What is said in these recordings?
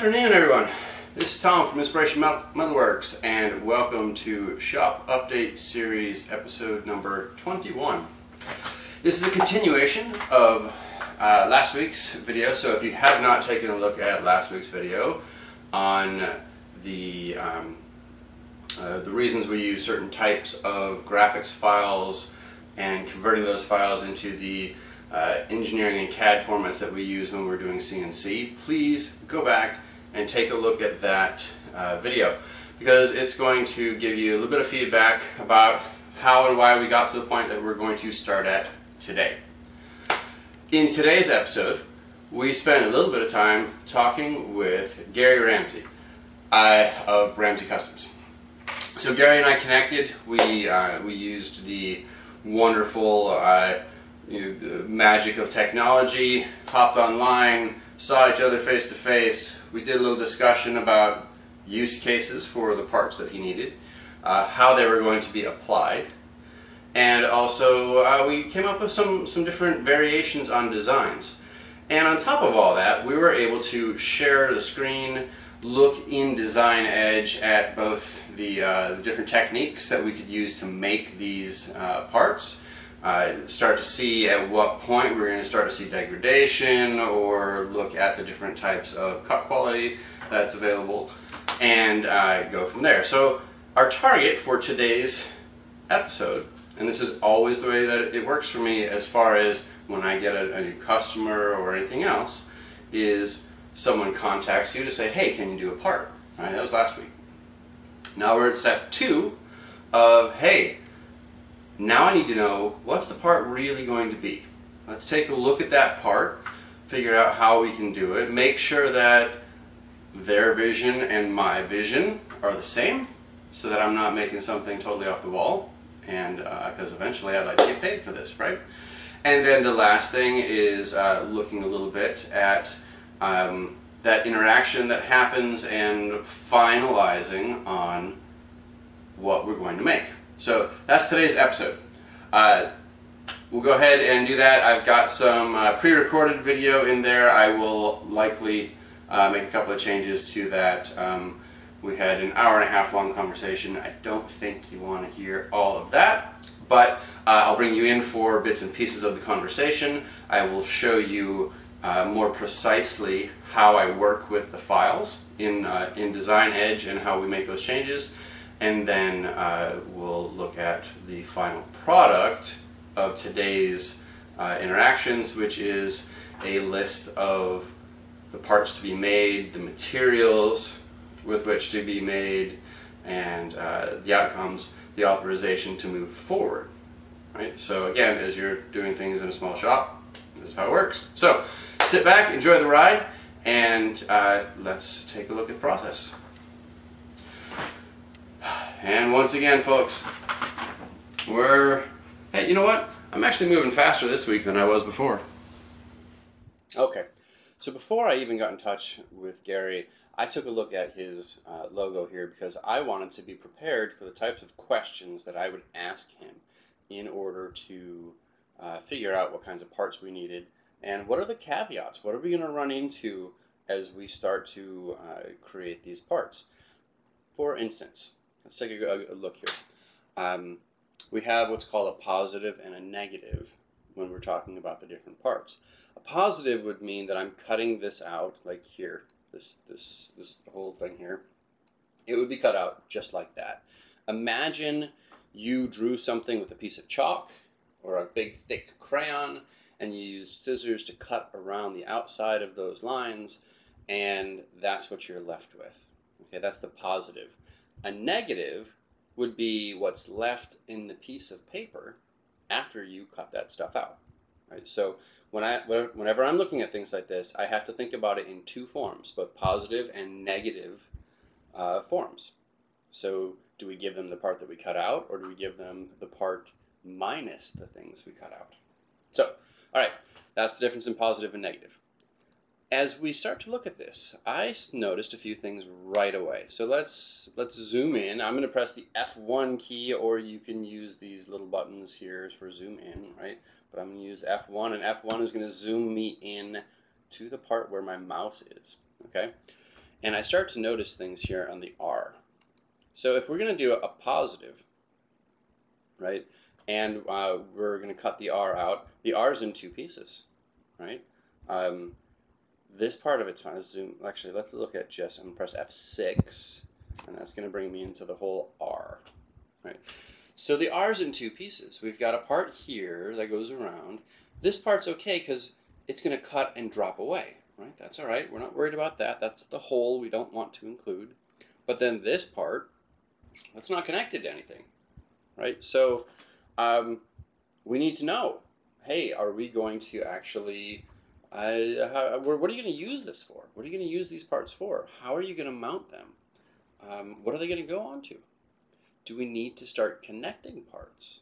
afternoon, everyone. This is Tom from Inspiration Metalworks, and welcome to Shop Update Series episode number 21. This is a continuation of last week's video, so if you have not taken a look at last week's video on the reasons we use certain types of graphics files and converting those files into the engineering and CAD formats that we use when we're doing CNC, please go back and take a look at that video, because it's going to give you a little bit of feedback about how and why we got to the point that we're going to start at today. In today's episode, we spent a little bit of time talking with Gary Ramsey of Ramsey Customs. So Gary and I connected. We used the wonderful magic of technology, hopped online, saw each other face to face. We did a little discussion about use cases for the parts that he needed, how they were going to be applied, and also we came up with some different variations on designs. And on top of all that, we were able to share the screen, look in Design Edge at both the different techniques that we could use to make these parts, start to see at what point we're going to start to see degradation, or look at the different types of cut quality that's available, and go from there. So our target for today's episode, and this is always the way that it works for me as far as when I get a new customer or anything else, is someone contacts you to say, hey, can you do a part? Right, that was last week. Now we're at step 2 of, hey, now I need to know, what's the part really going to be? Let's take a look at that part, figure out how we can do it, make sure that their vision and my vision are the same, so that I'm not making something totally off the wall, and because eventually I'd like to get paid for this, right? And then the last thing is looking a little bit at that interaction that happens and finalizing on what we're going to make. So that's today's episode. We'll go ahead and do that. I've got some pre-recorded video in there. I will likely make a couple of changes to that. We had an hour and a half long conversation. I don't think you want to hear all of that, but I'll bring you in for bits and pieces of the conversation. I will show you more precisely how I work with the files in Design Edge and how we make those changes. And then we'll look at the final product of today's interactions, which is a list of the parts to be made, the materials with which to be made, and the outcomes, the authorization to move forward. Right? So again, as you're doing things in a small shop, this is how it works. So sit back, enjoy the ride, and let's take a look at the process. And once again, folks, hey, you know what? I'm actually moving faster this week than I was before. Okay, so before I even got in touch with Gary, I took a look at his logo here because I wanted to be prepared for the types of questions that I would ask him in order to figure out what kinds of parts we needed and what are the caveats. What are we going to run into as we start to create these parts? For instance, let's take a look here. We have what's called a positive and a negative when we're talking about the different parts. A positive would mean that I'm cutting this out, like here, this whole thing here. It would be cut out just like that. Imagine you drew something with a piece of chalk or a big thick crayon, and you used scissors to cut around the outside of those lines, and that's what you're left with. Okay, that's the positive. A negative would be what's left in the piece of paper after you cut that stuff out. Right? So whenever I'm looking at things like this, I have to think about it in two forms, both positive and negative forms. So do we give them the part that we cut out, or do we give them the part minus the things we cut out? So, all right, that's the difference in positive and negative. As we start to look at this, I noticed a few things right away. So let's zoom in. I'm going to press the F1 key, or you can use these little buttons here for zoom in, right? But I'm going to use F1, and F1 is going to zoom me in to the part where my mouse is, okay? And I start to notice things here on the R. So if we're going to do a positive, right, and we're going to cut the R out, the R is in two pieces, right? This part of it's fine. Let's zoom. Actually, let's look at just, I'm going to press F6, and that's going to bring me into the whole R, right? So the R is in two pieces. We've got a part here that goes around. This part's okay because it's going to cut and drop away, right? That's all right. We're not worried about that. That's the hole we don't want to include. But then this part, that's not connected to anything, right? So we need to know, hey, are we going to actually, what are you going to use this for? What are you going to use these parts for? How are you going to mount them? What are they going to go onto? Do we need to start connecting parts?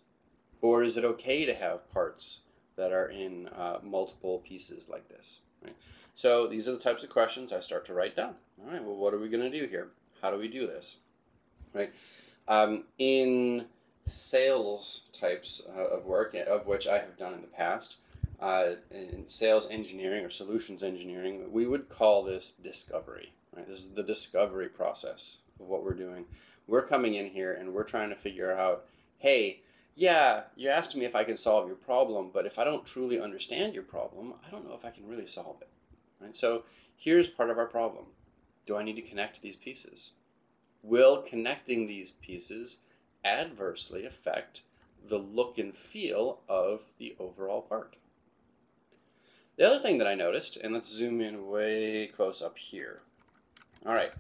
Or is it okay to have parts that are in multiple pieces like this? Right? So these are the types of questions I start to write down. All right, well, what are we going to do here? How do we do this? Right? In sales types of work, of which I have done in the past, in sales engineering or solutions engineering, we would call this discovery. Right? This is the discovery process of what we're doing. We're coming in here and we're trying to figure out, hey, yeah, you asked me if I can solve your problem, but if I don't truly understand your problem, I don't know if I can really solve it. Right? So here's part of our problem. Do I need to connect these pieces? Will connecting these pieces adversely affect the look and feel of the overall part? The other thing that I noticed, and let's zoom in way close up here. All right,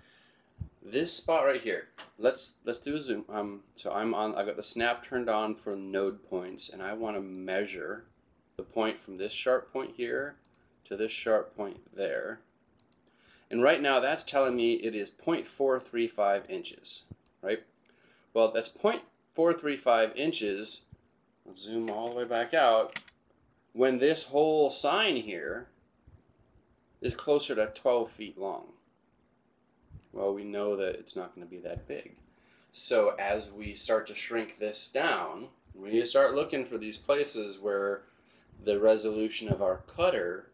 this spot right here. Let's do a zoom. So I've got the snap turned on for node points, and I want to measure the point from this sharp point here to this sharp point there. And right now that's telling me it is 0.435 inches, right? Well, that's 0.435 inches. Let's zoom all the way back out. When this whole sign here is closer to 12 feet long. Well, we know that it's not going to be that big. So as we start to shrink this down, we start looking for these places where the resolution of our cutter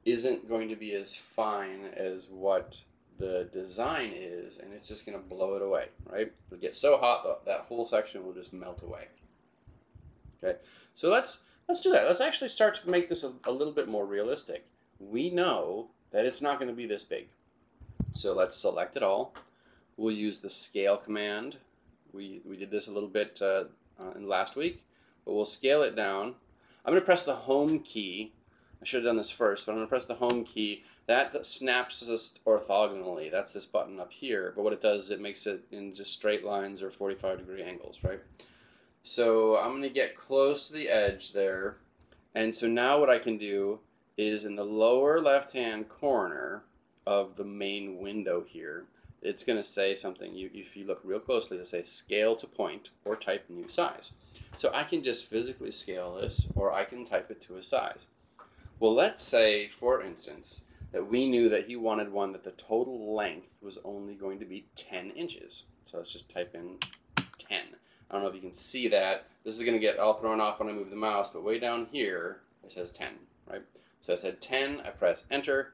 isn't going to be as fine as what the design is, and it's just going to blow it away, right? It'll get so hot that whole section will just melt away. Okay, so let's do that. Let's actually start to make this a little bit more realistic. We know that it's not going to be this big. So let's select it all. We'll use the scale command. We did this a little bit in last week, but we'll scale it down. I'm going to press the home key. I should have done this first, but I'm going to press the home key. That snaps us orthogonally. That's this button up here. But what it does is it makes it in just straight lines or 45-degree angles, right? So I'm going to get close to the edge there. And so now what I can do is in the lower left-hand corner of the main window here, it's going to say something. If you look real closely, it'll say scale to point or type new size. So I can just physically scale this, or I can type it to a size. Well, let's say, for instance, that we knew that he wanted one that the total length was only going to be 10 inches. So let's just type in 10. I don't know if you can see that. This is going to get all thrown off when I move the mouse, but way down here, it says 10, right? So I said 10, I press enter.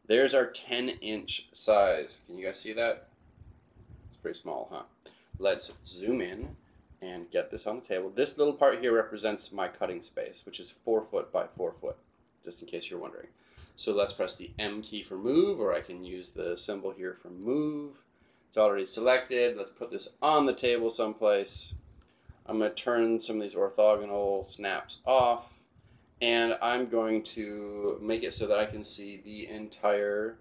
There's our 10-inch size. Can you guys see that? It's pretty small, huh? Let's zoom in and get this on the table. This little part here represents my cutting space, which is 4 foot by 4 foot, just in case you're wondering. So let's press the M key for move, or I can use the symbol here for move. It's already selected. Let's put this on the table someplace. I'm going to turn some of these orthogonal snaps off, and I'm going to make it so that I can see the entire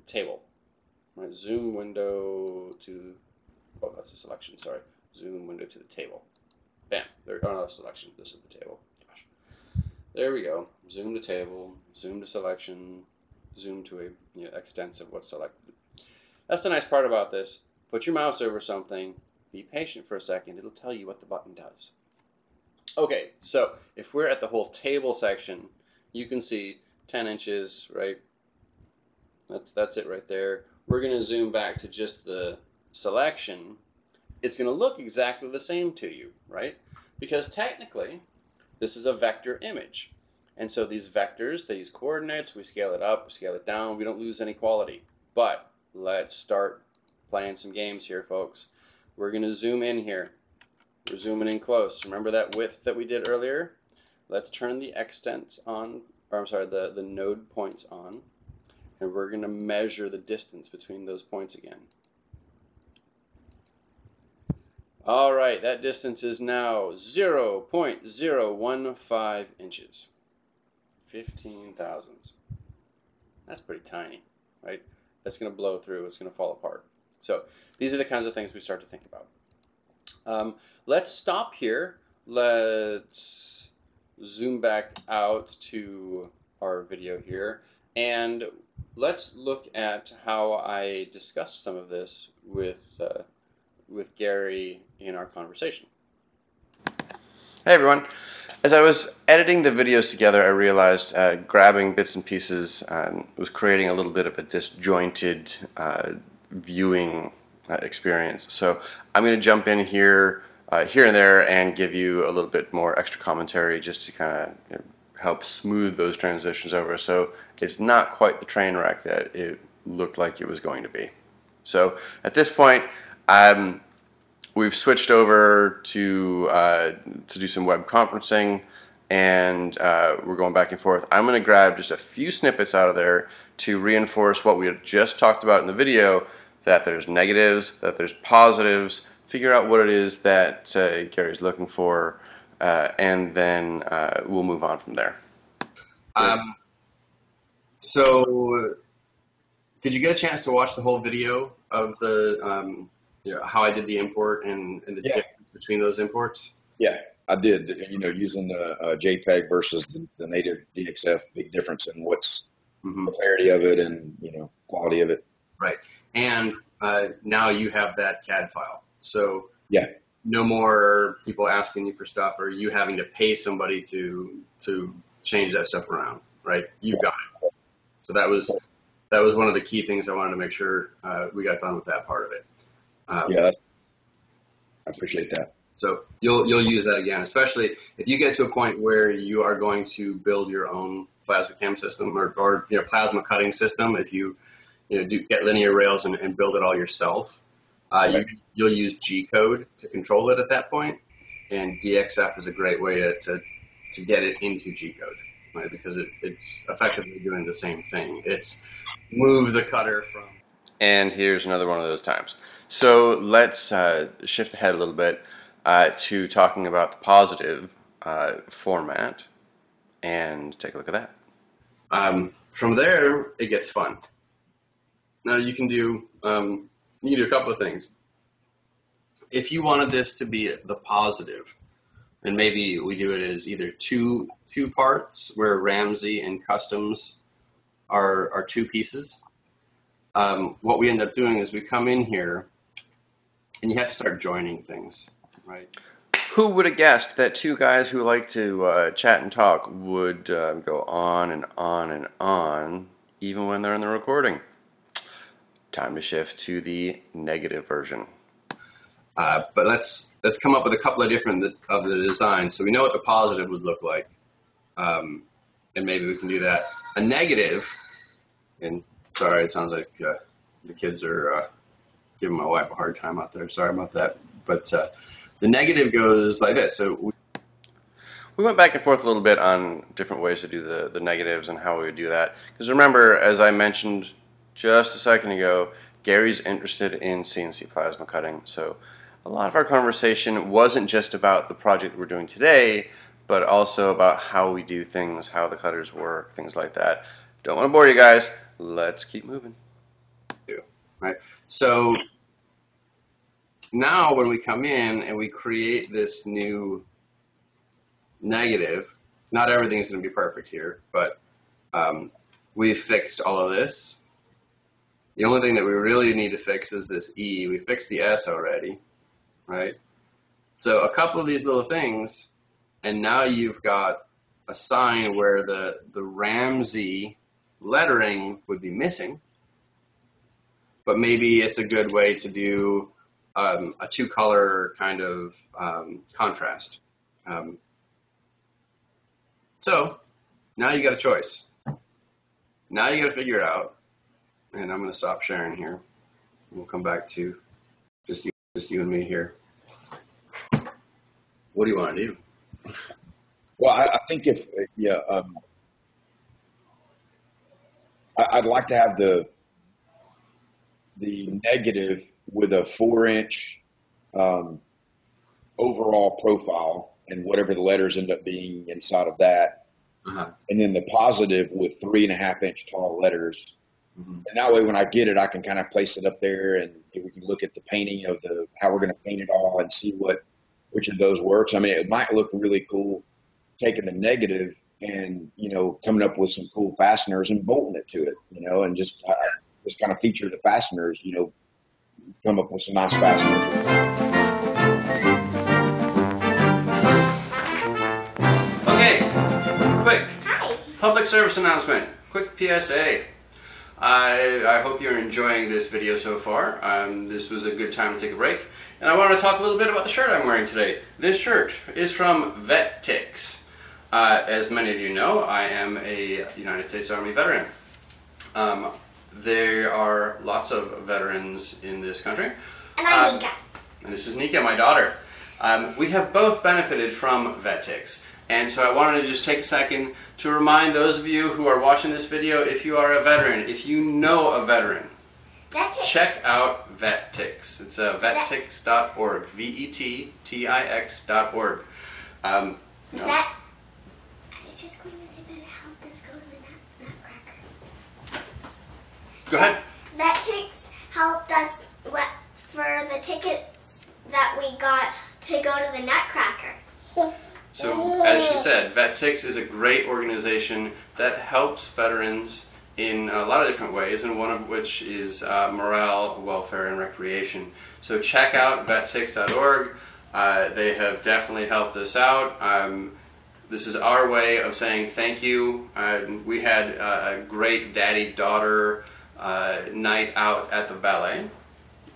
table. Right, zoom window to, oh, that's a selection, sorry. Zoom window to the table. Bam. There, oh, no, that's selection. This is the table. Gosh. There we go. Zoom to table, zoom to selection, zoom to a extent of what's selected. That's the nice part about this. Put your mouse over something, be patient for a second, it'll tell you what the button does. Okay, so if we're at the whole table section, you can see 10 inches, right? That's it right there. We're going to zoom back to just the selection. It's going to look exactly the same to you, right? Because technically, this is a vector image. And so these vectors, they use coordinates, we scale it up, we scale it down, we don't lose any quality. But let's start playing some games here, folks. We're going to zoom in here. We're zooming in close. Remember that width that we did earlier? Let's turn the extents on, or I'm sorry, the node points on, and we're going to measure the distance between those points again. All right, that distance is now 0.015 inches. 15 thousandths. That's pretty tiny, right? That's going to blow through. It's going to fall apart. So these are the kinds of things we start to think about. Let's stop here. Let's zoom back out to our video here, and let's look at how I discussed some of this with Gary in our conversation. Hey everyone. As I was editing the videos together, I realized grabbing bits and pieces was creating a little bit of a disjointed viewing experience. So I'm going to jump in here and there and give you a little bit more extra commentary just to kind of help smooth those transitions over, so it's not quite the train wreck that it looked like it was going to be. So at this point, we've switched over to do some web conferencing, and we're going back and forth. I'm going to grab just a few snippets out of there to reinforce what we had just talked about in the video, that there's negatives, that there's positives, figure out what it is that Gary's looking for, and then we'll move on from there. So did you get a chance to watch the whole video of the how I did the import and the difference between those imports? Yeah, I did. Using the JPEG versus the native DXF, big difference in what's the clarity of it and quality of it. Right, and now you have that CAD file. So yeah, no more people asking you for stuff or you having to pay somebody to change that stuff around. Right, you've got it. So that was one of the key things I wanted to make sure we got done with that part of it. Yeah, I appreciate that. So you'll use that again, especially if you get to a point where you are going to build your own plasma cam system or plasma cutting system. If you do get linear rails and build it all yourself, you'll use G code to control it at that point, and DXF is a great way to get it into G code, right? Because it's effectively doing the same thing. It's move the cutter from. And here's another one of those times. So let's shift ahead a little bit to talking about the positive format and take a look at that. From there, it gets fun. Now you can do a couple of things. If you wanted this to be the positive, and maybe we do it as either two parts where Ramsey and Customs are two pieces. What we end up doing is we come in here and you have to start joining things, right? Who would have guessed that two guys who like to chat and talk would go on and on and on even when they're in the recording? Time to shift to the negative version. But let's come up with a couple of different of the designs so we know what the positive would look like, and maybe we can do that. A negative, and sorry, it sounds like the kids are giving my wife a hard time out there. Sorry about that. But the negative goes like this. So we went back and forth a little bit on different ways to do the negatives and how we would do that. Because remember, as I mentioned just a second ago, Gary's interested in CNC plasma cutting. So a lot of our conversation wasn't just about the project that we're doing today, but also about how we do things, how the cutters work, things like that. Don't want to bore you guys. Let's keep moving. Right. So now when we come in and we create this new negative, not everything's going to be perfect here, but we've fixed all of this. The only thing that we really need to fix is this E. We fixed the S already, right? So a couple of these little things, and now you've got a sign where the Ramsey lettering would be missing, but maybe it's a good way to do a two-color kind of contrast. So now you got a choice. Now you got to figure it out. And I'm going to stop sharing here. We'll come back to just you and me here. What do you want to do? Well, I think I'd like to have the negative with a 4-inch overall profile and whatever the letters end up being inside of that. And then the positive with 3.5-inch tall letters. And that way when I get it, I can kind of place it up there and we can look at the painting of how we're going to paint it all and see which of those works. I mean, it might look really cool taking the negative and, coming up with some cool fasteners and bolting it to it, and just kind of feature the fasteners, come up with some nice fasteners. Okay, quick public service announcement, quick PSA. I hope you're enjoying this video so far. This was a good time to take a break. And I want to talk a little bit about the shirt I'm wearing today. This shirt is from VetTix. As many of you know, I am a United States Army veteran. There are lots of veterans in this country. And I'm Nika. And this is Nika, my daughter. We have both benefited from VetTix. And so I wanted to just take a second to remind those of you who are watching this video, if you are a veteran, if you know a veteran, check out VetTix. It's vettix.org, VETTIX.org. I was just going to say that it helped us go to the Nutcracker. Go ahead. VetTix helped us for the tickets that we got to go to the Nutcracker. So, as she said, VetTix is a great organization that helps veterans in a lot of different ways, and one of which is morale, welfare, and recreation. So check out vettix.org. They have definitely helped us out. This is our way of saying thank you. We had a great daddy-daughter night out at the ballet,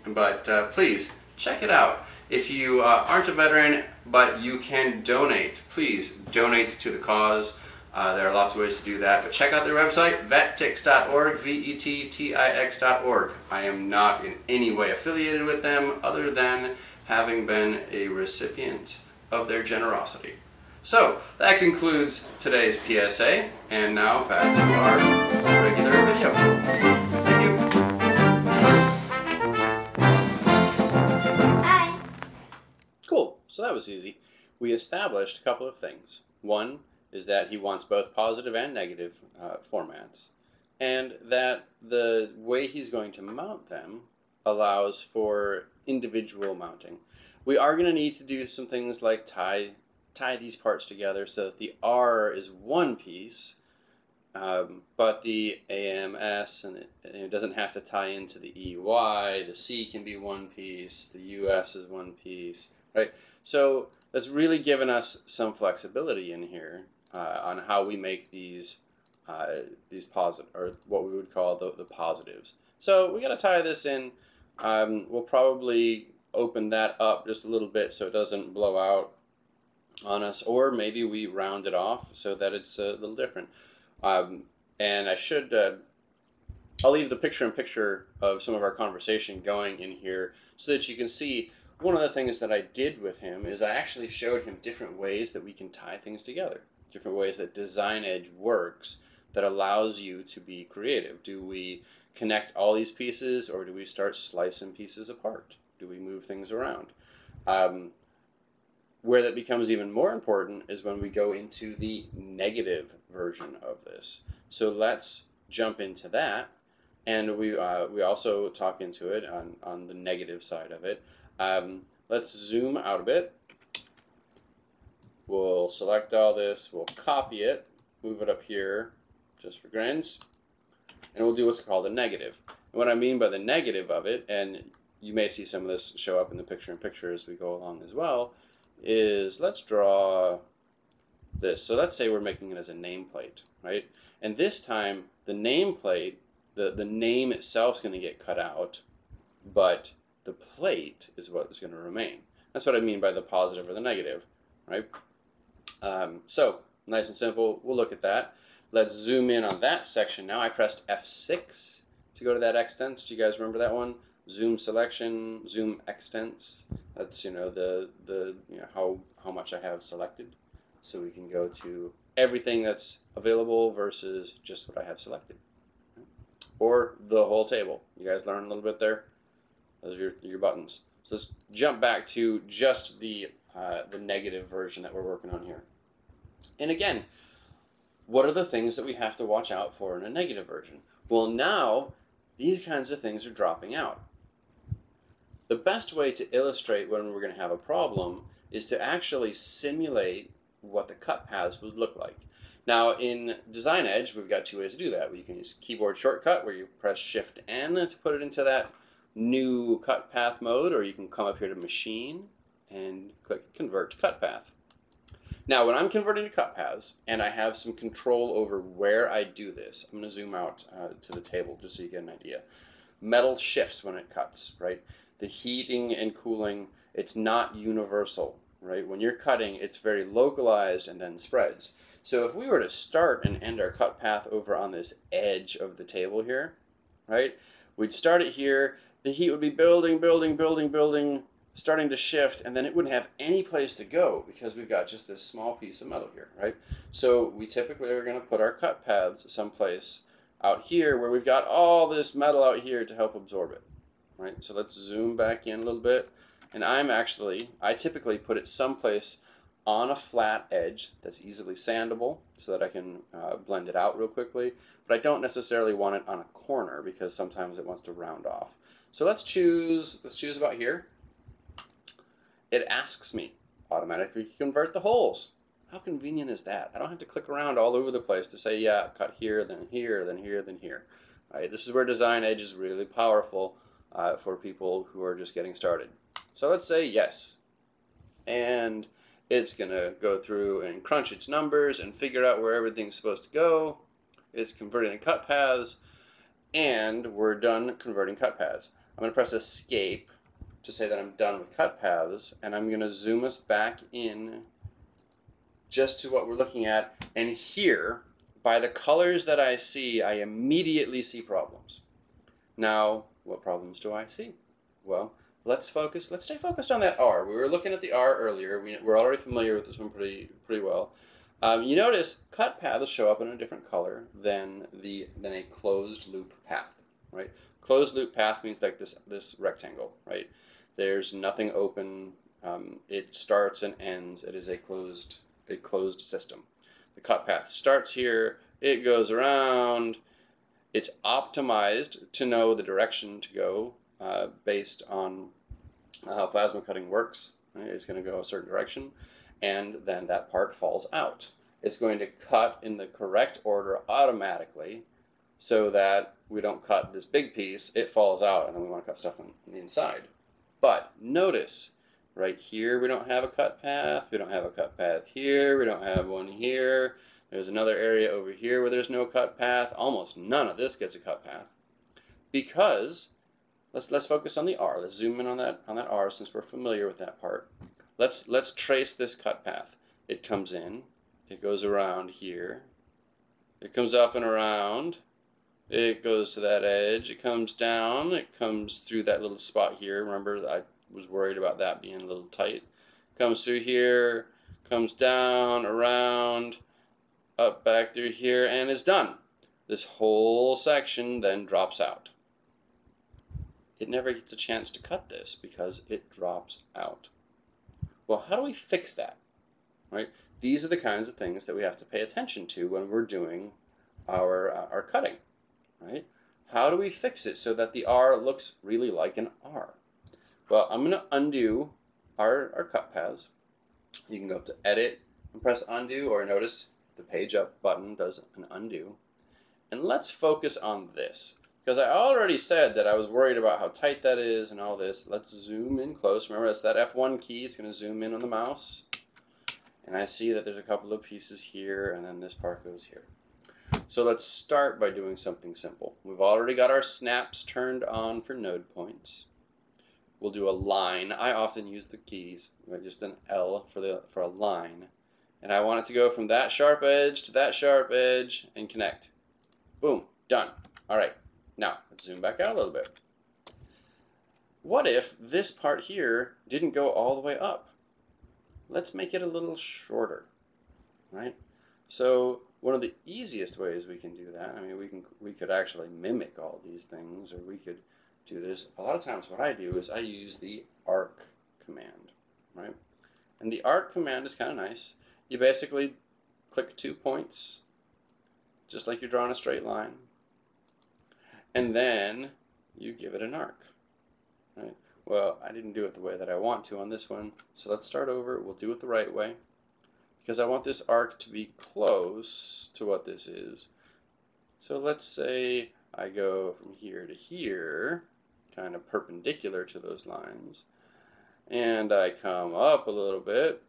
but please check it out. If you aren't a veteran, but you can donate, please donate to the cause. There are lots of ways to do that, but check out their website, vettix.org, VETTIX.org. I am not in any way affiliated with them other than having been a recipient of their generosity. So, that concludes today's PSA, and now back to our regular video. Thank you. Bye. Cool, so that was easy. We established a couple of things. One is that he wants both positive and negative formats, and that the way he's going to mount them allows for individual mounting. We are going to need to do some things like tie these parts together so that the R is one piece, but the AMS and it doesn't have to tie into the EY. The C can be one piece. The US is one piece, right? So that's really given us some flexibility in here on how we make these positive, or what we would call the positives. So we got to tie this in. We'll probably open that up just a little bit so it doesn't blow out on us, or maybe we round it off so that it's a little different. And I should, I'll leave the picture-in-picture of some of our conversation going in here so that you can see. One of the things that I did with him is I actually showed him different ways that we can tie things together, different ways that Design Edge works that allows you to be creative. Do we connect all these pieces, or do we start slicing pieces apart? Do we move things around? Where that becomes even more important is when we go into the negative version of this. So let's jump into that, and we also talk into it on the negative side of it. Let's zoom out a bit. We'll select all this, we'll copy it, move it up here just for grins, and we'll do what's called a negative. And what I mean by the negative of it, and you may see some of this show up in the picture-in-picture as we go along as well, is let's draw this. So let's say we're making it as a nameplate, right? And this time the nameplate, the name itself is going to get cut out, but the plate is what is going to remain. That's what I mean by the positive or the negative, right? So nice and simple, we'll look at that. Let's zoom in on that section now. I pressed F6 to go to that extents. Do you guys remember that one? Zoom selection, zoom extents. That's, you know, how much I have selected. So we can go to everything that's available versus just what I have selected. Or the whole table. You guys learn a little bit there? Those are your buttons. So let's jump back to just the negative version that we're working on here. And again, what are the things that we have to watch out for in a negative version? Well, now these kinds of things are dropping out. The best way to illustrate when we're going to have a problem is to actually simulate what the cut paths would look like. Now in Design Edge, we've got two ways to do that. You can use keyboard shortcut where you press Shift N to put it into that new cut path mode, or you can come up here to Machine and click Convert to Cut Path. Now when I'm converting to cut paths and I have some control over where I do this, I'm going to zoom out to the table just so you get an idea. Metal shifts when it cuts, right? The heating and cooling, it's not universal, right? When you're cutting, it's very localized and then spreads. So if we were to start and end our cut path over on this edge of the table here, right? We'd start it here, the heat would be building, starting to shift, and then it wouldn't have any place to go because we've got just this small piece of metal here, right? So we typically are going to put our cut paths someplace out here where we've got all this metal out here to help absorb it, right? So let's zoom back in a little bit, and I typically put it someplace on a flat edge that's easily sandable so that I can blend it out real quickly, but I don't necessarily want it on a corner because sometimes it wants to round off. So let's choose about here. It asks me automatically convert the holes. How convenient is that? I don't have to click around all over the place to say, yeah, cut here, then here, then here, then here. Right? This is where Design Edge is really powerful for people who are just getting started. So let's say yes. And it's going to go through and crunch its numbers and figure out where everything's supposed to go. It's converting the cut paths, and we're done converting cut paths. I'm going to press Escape to say that I'm done with cut paths, and I'm going to zoom us back in just to what we're looking at. And here, by the colors that I see, I immediately see problems. Now, what problems do I see? Well, let's stay focused on that R. We were looking at the R earlier. We're already familiar with this one pretty well. You notice cut paths show up in a different color than a closed loop path, right? Closed loop path means like this rectangle, right? There's nothing open. It starts and ends. It is a closed system. The cut path starts here. It goes around. It's optimized to know the direction to go based on how plasma cutting works. Right? It's going to go a certain direction, and then that part falls out. It's going to cut in the correct order automatically so that we don't cut this big piece. It falls out, and then we want to cut stuff on the inside. But notice, right here we don't have a cut path. We don't have a cut path here. We don't have one here. There's another area over here where there's no cut path. Almost none of this gets a cut path because let's focus on the R. Let's zoom in on that R since we're familiar with that part. Let's trace this cut path. It comes in. It goes around here. It comes up and around. It goes to that edge. It comes down. It comes through that little spot here. Remember, I was worried about that being a little tight. Comes through here. Comes down, around, up back through here, and is done. This whole section then drops out. It never gets a chance to cut this because it drops out. Well, how do we fix that? Right? These are the kinds of things that we have to pay attention to when we're doing our cutting. Right? How do we fix it so that the R looks really like an R? Well, I'm going to undo our cut paths. You can go up to Edit and press Undo, or notice the Page Up button does an undo. And let's focus on this, because I already said that I was worried about how tight that is and all this. Let's zoom in close. Remember, that's that F1 key. It's going to zoom in on the mouse. And I see that there's a couple of pieces here, and then this part goes here. So let's start by doing something simple. We've already got our snaps turned on for node points. We'll do a line. I often use the keys, just an L for a line. and I want it to go from that sharp edge to that sharp edge and connect. Boom, done. All right, now let's zoom back out a little bit. What if this part here didn't go all the way up? Let's make it a little shorter, right? So one of the easiest ways we can do that, I mean, we could actually mimic all these things, or we could do this. A lot of times what I do is I use the arc command, right? And the arc command is kind of nice. You basically click 2 points, just like you're drawing a straight line, and then you give it an arc, right? Well, I didn't do it the way that I want to on this one, so let's start over. We'll do it the right way, because I want this arc to be close to what this is. So let's say I go from here to here, kind of perpendicular to those lines, and I come up a little bit,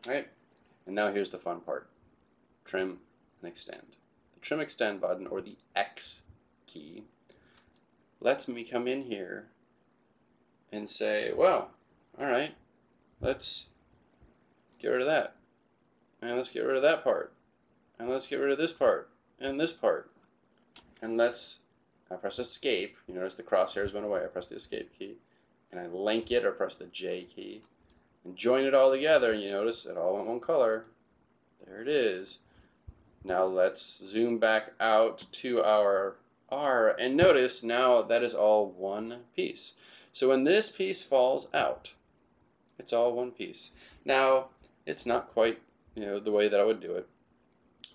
right? And now here's the fun part. Trim and extend. The trim extend button, or the X key, lets me come in here and say, well, all right, let's get rid of that, and let's get rid of that part, and let's get rid of this part, and this part, and I press escape. You notice the crosshairs went away. I press the escape key, and I link it, or press the J key, and join it all together, and you notice it all went one color. There it is. Now let's zoom back out to our R, and notice now that is all one piece. So when this piece falls out, it's all one piece. Now, it's not quite, the way that I would do it.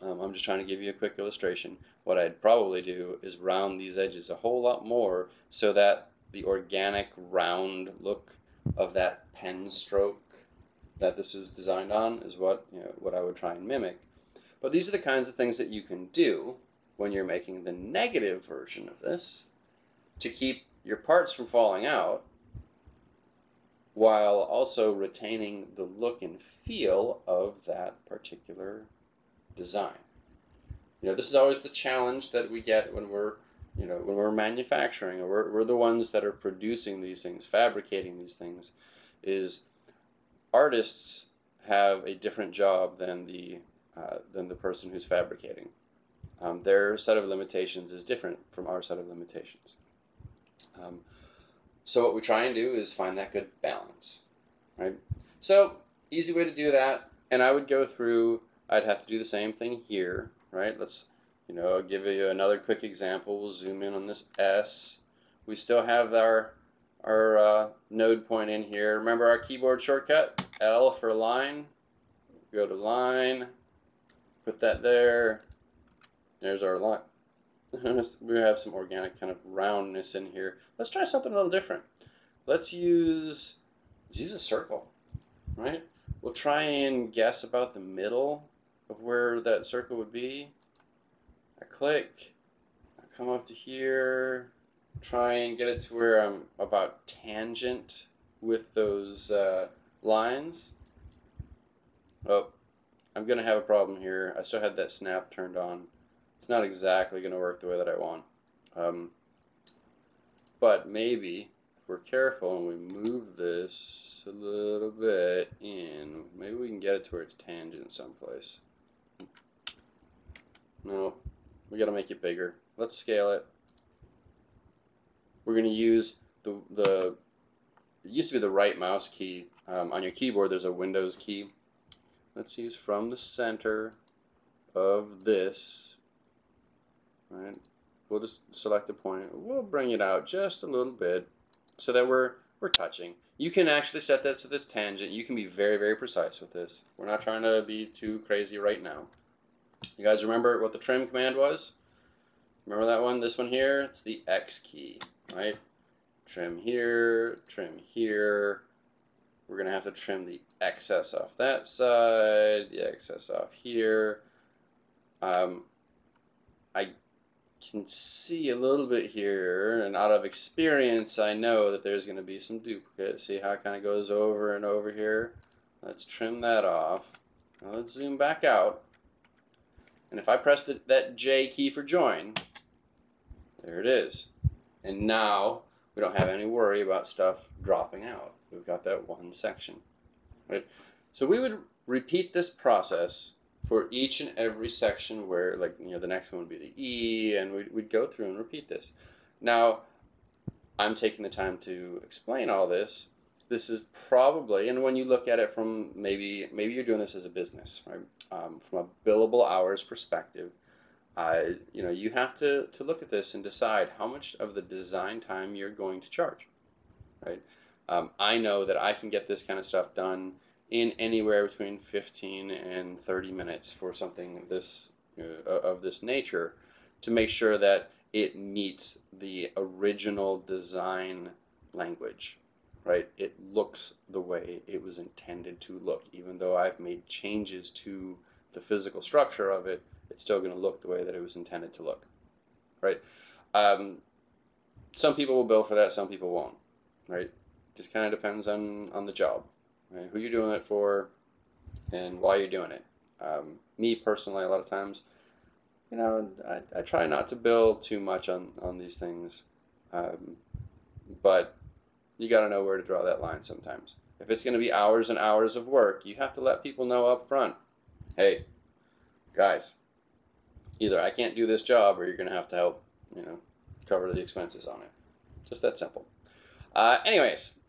I'm just trying to give you a quick illustration. What I'd probably do is round these edges a whole lot more, so that the organic round look of that pen stroke that this is designed on is what I would try and mimic. But these are the kinds of things that you can do when you're making the negative version of this to keep your parts from falling out, while also retaining the look and feel of that particular design. This is always the challenge that we get when we're manufacturing, or we're the ones that are producing these things, fabricating these things, is artists have a different job than the person who's fabricating. Their set of limitations is different from our set of limitations. So what we try and do is find that good balance, right? So easy way to do that, and I would go through, I'd have to do the same thing here, right? Let's, give you another quick example. We'll zoom in on this S. We still have our node point in here. Remember our keyboard shortcut? L for line. Go to line, put that there. There's our line. We have some organic kind of roundness in here. Let's try something a little different. Let's use a circle, right? We'll try and guess about the middle of where that circle would be. I click, I come up to here, try and get it to where I'm about tangent with those lines. Oh, I'm going to have a problem here. I still had that snap turned on. It's not exactly going to work the way that I want. But maybe if we're careful and we move this a little bit in, maybe we can get it to where it's tangent someplace. No, we got to make it bigger. Let's scale it. We're going to use it used to be the right mouse key. On your keyboard there's a Windows key. Let's use from the center of this. Right. We'll just select a point. We'll bring it out just a little bit so that we're touching. You can actually set that to this tangent. You can be very, very precise with this. We're not trying to be too crazy right now. You guys remember what the trim command was? Remember that one? This one here? It's the X key, right? Trim here, trim here. We're going to have to trim the excess off that side, the excess off here. I can see a little bit here, and out of experience I know that there's going to be some duplicate. See how it kind of goes over and over here? Let's trim that off. Now let's zoom back out, and if I press that J key for join, there it is. And now we don't have any worry about stuff dropping out. We've got that one section, right? So we would repeat this process for each and every section where, like, the next one would be the E, and we'd go through and repeat this. Now, I'm taking the time to explain all this. This is probably, and when you look at it from maybe you're doing this as a business, right? From a billable hours perspective, you have to look at this and decide how much of the design time you're going to charge, right? I know that I can get this kind of stuff done in anywhere between 15 and 30 minutes for something this of this nature, to make sure that it meets the original design language, right? It looks the way it was intended to look. Even though I've made changes to the physical structure of it, it's still going to look the way that it was intended to look, right? Some people will bill for that, some people won't, right? Just kind of depends on the job, right? Who you're doing it for and why you're doing it. Me personally, a lot of times, I try not to bill too much on these things, but you got to know where to draw that line sometimes. If it's going to be hours and hours of work, you have to let people know up front, hey, guys, either I can't do this job or you're going to have to help, cover the expenses on it. Just that simple. Anyways,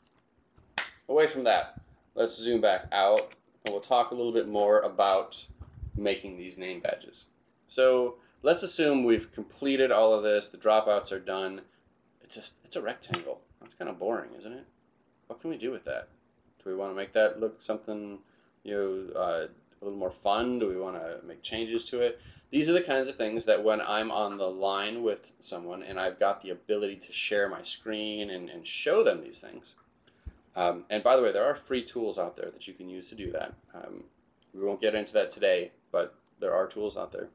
away from that, let's zoom back out and we'll talk a little bit more about making these name badges. So let's assume we've completed all of this, the dropouts are done. It's a rectangle. That's kind of boring, isn't it? What can we do with that? Do we want to make that look something, a little more fun? Do we want to make changes to it? These are the kinds of things that when I'm on the line with someone and I've got the ability to share my screen and show them these things. And by the way, there are free tools out there that you can use to do that. We won't get into that today, but there are tools out there.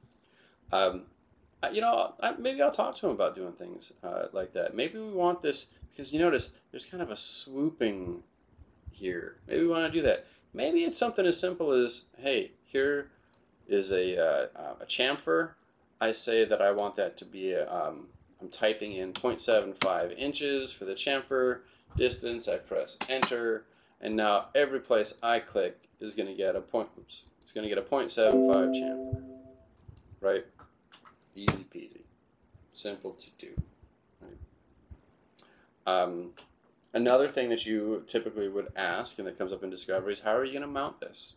Maybe I'll talk to him about doing things like that. Maybe we want this, because you notice there's kind of a swooping here. Maybe we want to do that. Maybe it's something as simple as, hey, here is a chamfer. I say that I want that to be, I'm typing in 0.75 inches for the chamfer distance. I press enter, and now every place I click is going to get a 0.75 chamfer, right? Easy peasy, simple to do. Right? Another thing that you typically would ask, and that comes up in discovery, is how are you going to mount this?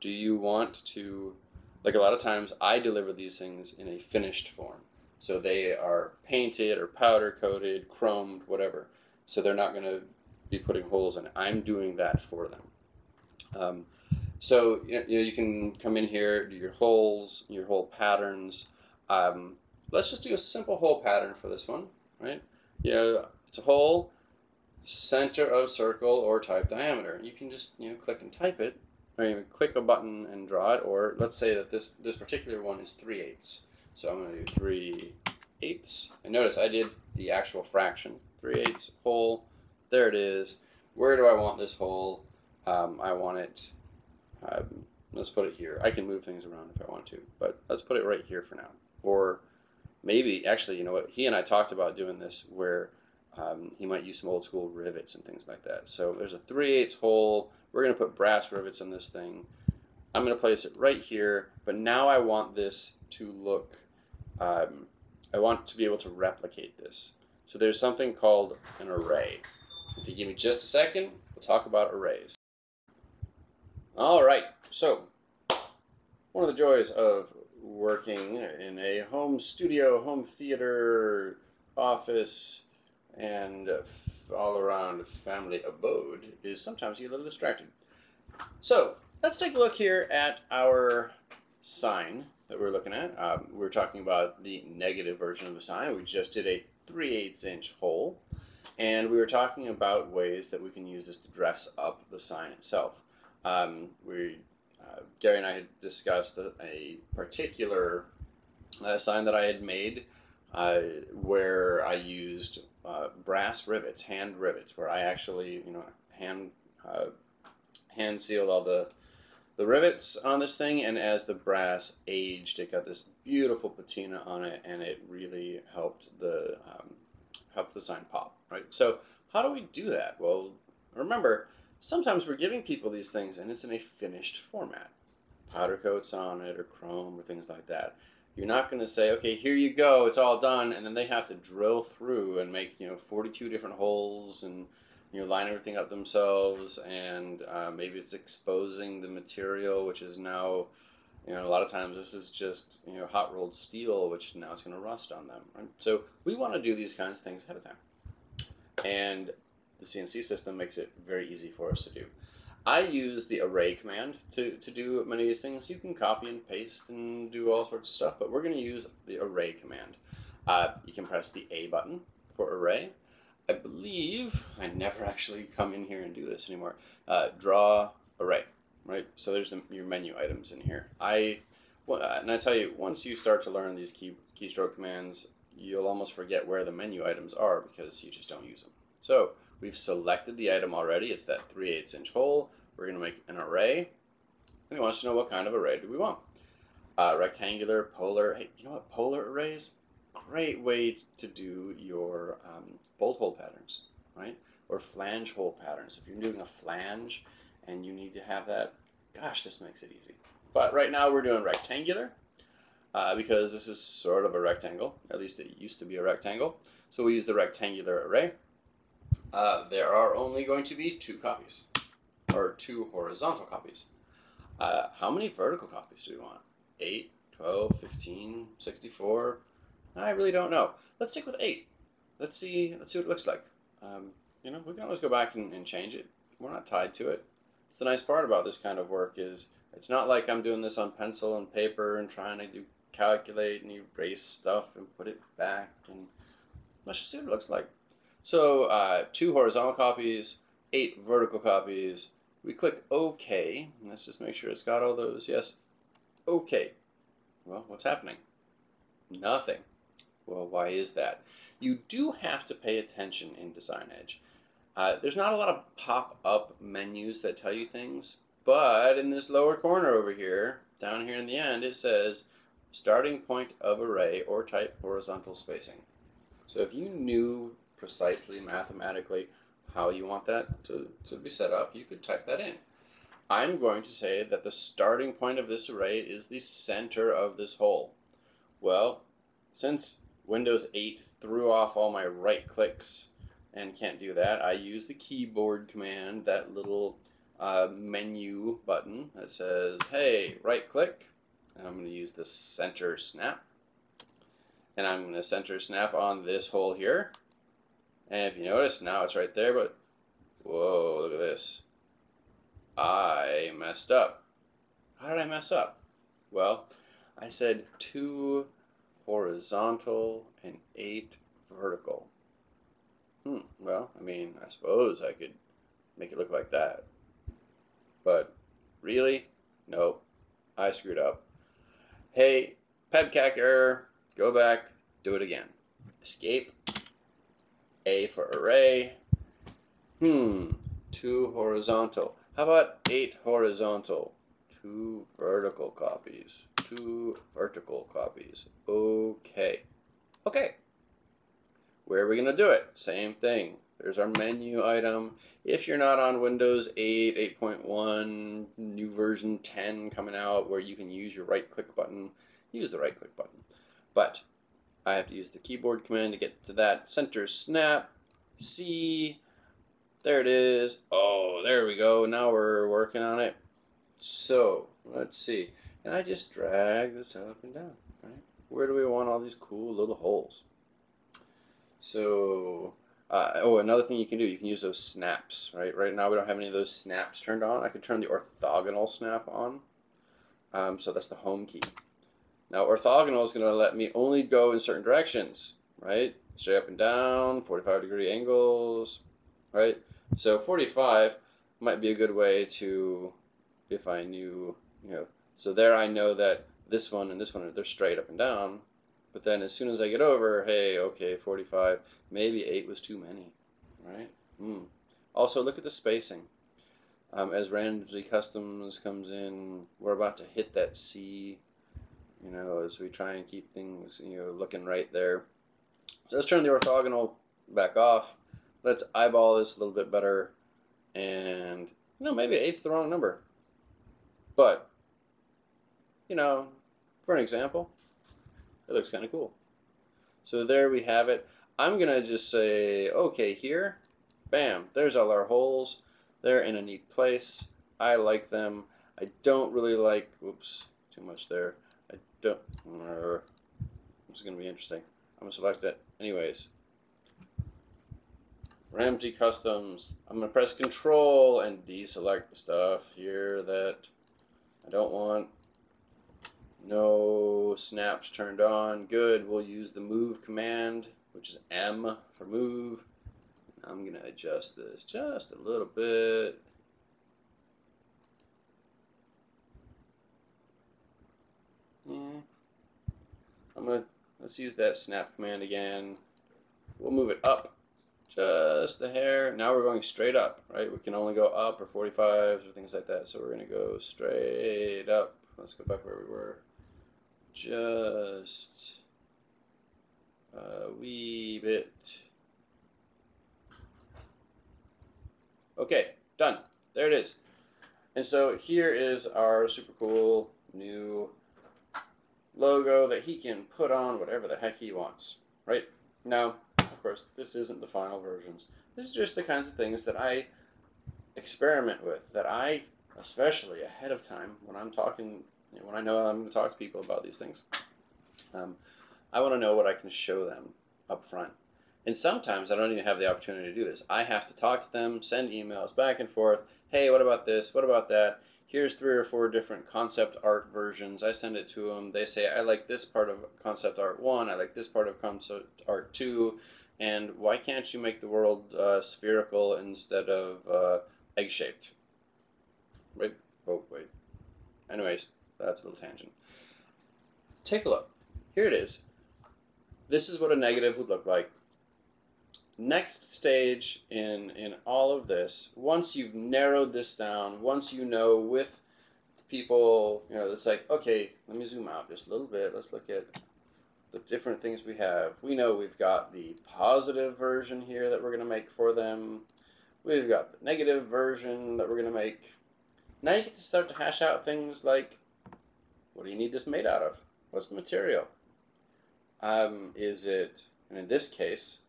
Do you want to, like a lot of times I deliver these things in a finished form. So they are painted or powder coated, chromed, whatever. So they're not going to be putting holes in it. I'm doing that for them. So you can come in here, do your holes, your hole patterns. Let's just do a simple hole pattern for this one, right? It's a hole, center of circle, or type diameter. You can just click and type it, or you click a button and draw it. Or let's say that this particular one is 3/8. So I'm going to do 3/8. And notice I did the actual fraction. 3/8 hole. There it is. Where do I want this hole? I want it. Let's put it here. I can move things around if I want to, but let's put it right here for now. Or maybe, actually, you know what? He and I talked about doing this where he might use some old school rivets and things like that. So there's a 3/8 hole. We're going to put brass rivets on this thing. I'm going to place it right here, but now I want this to look, I want to be able to replicate this. So there's something called an array. If you give me just a second, we'll talk about arrays. All right, so one of the joys of working in a home studio, home theater, office, and all-around family abode is sometimes you get a little distracted. So let's take a look here at our sign that we're looking at. We're talking about the negative version of the sign. We just did a 3/8 inch hole, and we were talking about ways that we can use this to dress up the sign itself. Gary and I had discussed a particular sign that I had made where I used brass rivets, hand rivets, where I actually, hand sealed all the rivets on this thing, and as the brass aged, it got this beautiful patina on it, and it really helped the sign pop, right? So how do we do that? Well, remember, sometimes we're giving people these things and it's in a finished format. Powder coats on it or chrome or things like that. You're not going to say, okay, here you go, it's all done, and then they have to drill through and make 42 different holes and line everything up themselves, and maybe it's exposing the material, which is now a lot of times this is just hot rolled steel, which now it's going to rust on them. Right? So we want to do these kinds of things ahead of time, and the CNC system makes it very easy for us to do. I use the array command to do many of these things. You can copy and paste and do all sorts of stuff, but we're going to use the array command. You can press the A button for array. I believe I never actually come in here and do this anymore. Draw array, right? So there's your menu items in here. And I tell you, once you start to learn these keystroke commands, you'll almost forget where the menu items are because you just don't use them. So we've selected the item already. It's that 3/8 inch hole. We're going to make an array. And it wants to know what kind of array do we want. Rectangular, polar. Hey, you know what? Polar arrays, great way to do your bolt hole patterns, right? Or flange hole patterns. If you're doing a flange and you need to have that, gosh, this makes it easy. But right now we're doing rectangular because this is sort of a rectangle. At least it used to be a rectangle. So we use the rectangular array. There are only going to be 2 copies, or 2 horizontal copies. How many vertical copies do we want? 8, 12, 15, 64? I really don't know. Let's stick with 8. Let's see what it looks like. We can always go back and change it. We're not tied to it. It's the nice part about this kind of work is it's not like I'm doing this on pencil and paper and trying to calculate and erase stuff and put it back. And let's just see what it looks like. So 2 horizontal copies, 8 vertical copies. We click OK. Let's just make sure it's got all those. Yes. OK. Well, what's happening? Nothing. Well, why is that? You do have to pay attention in Design Edge. There's not a lot of pop-up menus that tell you things, but in this lower corner over here, down here in the end, it says starting point of array or type horizontal spacing. So if you knew precisely mathematically how you want that to be set up, you could type that in. I'm going to say that the starting point of this array is the center of this hole. Well, since Windows 8 threw off all my right clicks and can't do that, I use the keyboard command, that little menu button that says, hey, right click, and I'm going to use the center snap. And I'm going to center snap on this hole here. And if you notice, now it's right there, but whoa, look at this. I messed up. How did I mess up? Well, I said 2 horizontal and 8 vertical. Well, I mean, I suppose I could make it look like that. But really? Nope. I screwed up. Hey, PEBCAC error. Go back, do it again. Escape. A for array. 2 horizontal. How about 8 horizontal? 2 vertical copies. 2 vertical copies. Okay. Okay. Where are we going to do it? Same thing. There's our menu item. If you're not on Windows 8, 8.1, new version 10 coming out where you can use your right click button, use the right click button. But I have to use the keyboard command to get to that center snap. C. There it is. Oh, there we go. Now we're working on it. So, let's see. And I just drag this up and down, right? Where do we want all these cool little holes? So, another thing you can do, you can use those snaps, right? Right now we don't have any of those snaps turned on. I could turn the orthogonal snap on. So that's the home key. Now, orthogonal is going to let me only go in certain directions, right? Straight up and down, 45-degree angles, right? So 45 might be a good way to, if I knew, so there I know that this one and this one, they're straight up and down. But then as soon as I get over, hey, okay, 45, maybe 8 was too many, right? Also, look at the spacing. As Ramsey Customs comes in, we're about to hit that C, as we try and keep things, looking right there. So let's turn the orthogonal back off. Let's eyeball this a little bit better. And, maybe 8's the wrong number. But, for an example, it looks kind of cool. So there we have it. I'm going to just say, okay, here. Bam, there's all our holes. They're in a neat place. I like them. I don't really like, whoops, too much there. I don't, this is going to be interesting. I'm going to select it. Anyways, Ramsey Customs. I'm going to press Control and deselect the stuff here that I don't want. No snaps turned on. Good. We'll use the move command, which is M for move. I'm going to adjust this just a little bit. Yeah. Let's use that snap command again. We'll move it up just a hair. Now we're going straight up, right? We can only go up or 45s or things like that. So we're going to go straight up. Let's go back where we were. Just a wee bit. Okay, done. There it is. And so here is our super cool new logo that he can put on whatever the heck he wants, right? Now, of course, this isn't the final versions. This is just the kinds of things that I experiment with, that I, especially ahead of time, when I'm talking, when I know I'm going to talk to people about these things, I want to know what I can show them up front. And sometimes I don't even have the opportunity to do this. I have to talk to them, send emails back and forth. Hey, what about this? What about that? Here's 3 or 4 different concept art versions. I send it to them. They say, I like this part of concept art 1. I like this part of concept art 2. And why can't you make the world spherical instead of egg-shaped? Right? Oh, wait. Anyways, that's a little tangent. Take a look. Here it is. This is what a negative would look like. Next stage in all of this, once you've narrowed this down, once you know with people, it's like, okay, let me zoom out just a little bit. Let's look at the different things we have. We know we've got the positive version here that we're going to make for them. We've got the negative version that we're going to make. Now you get to start to hash out things like, what do you need this made out of? What's the material? Is it, and in this case,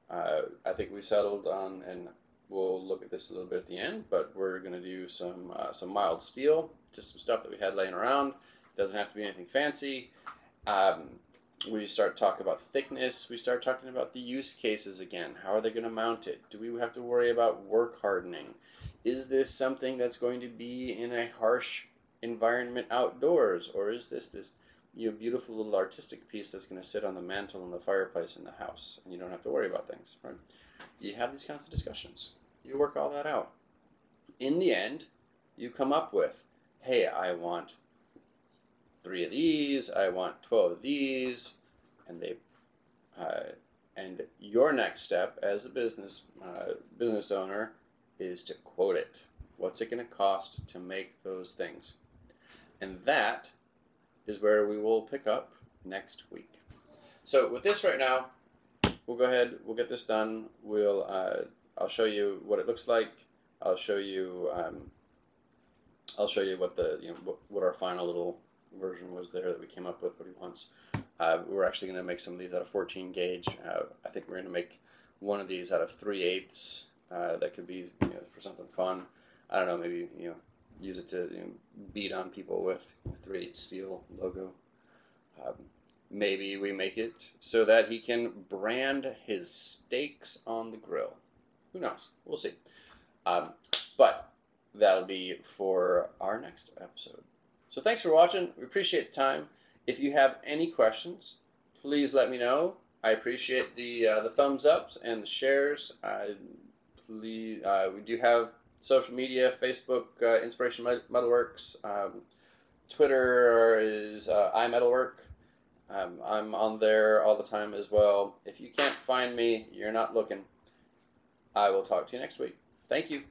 I think we settled on, and we'll look at this a little bit at the end, but we're going to do some mild steel, just some stuff that we had laying around. Doesn't have to be anything fancy. We start talking about thickness. We start talking about the use cases again. How are they going to mount it? Do we have to worry about work hardening? Is this something that's going to be in a harsh environment outdoors, or is this beautiful little artistic piece that's going to sit on the mantle in the fireplace in the house, and you don't have to worry about things, right? You have these kinds of discussions. You work all that out. In the end, you come up with, hey, I want 3 of these, I want 12 of these, and your next step as a business owner is to quote it. What's it going to cost to make those things? And that is where we will pick up next week. So with this right now, we'll go ahead, we'll get this done. I'll show you what it looks like. I'll show you what our final little version was there that we came up with, what he wants. We're actually going to make some of these out of 14 gauge. I think we're going to make one of these out of 3/8. That could be for something fun. I don't know, maybe use it to beat on people with 3/8 steel logo. Maybe we make it so that he can brand his steaks on the grill. Who knows? We'll see. But that'll be for our next episode. So thanks for watching. We appreciate the time. If you have any questions, please let me know. I appreciate the thumbs ups and the shares. We do have social media, Facebook, Inspiration Metalworks. Twitter is iMetalwork. I'm on there all the time as well. If you can't find me, you're not looking. I will talk to you next week. Thank you.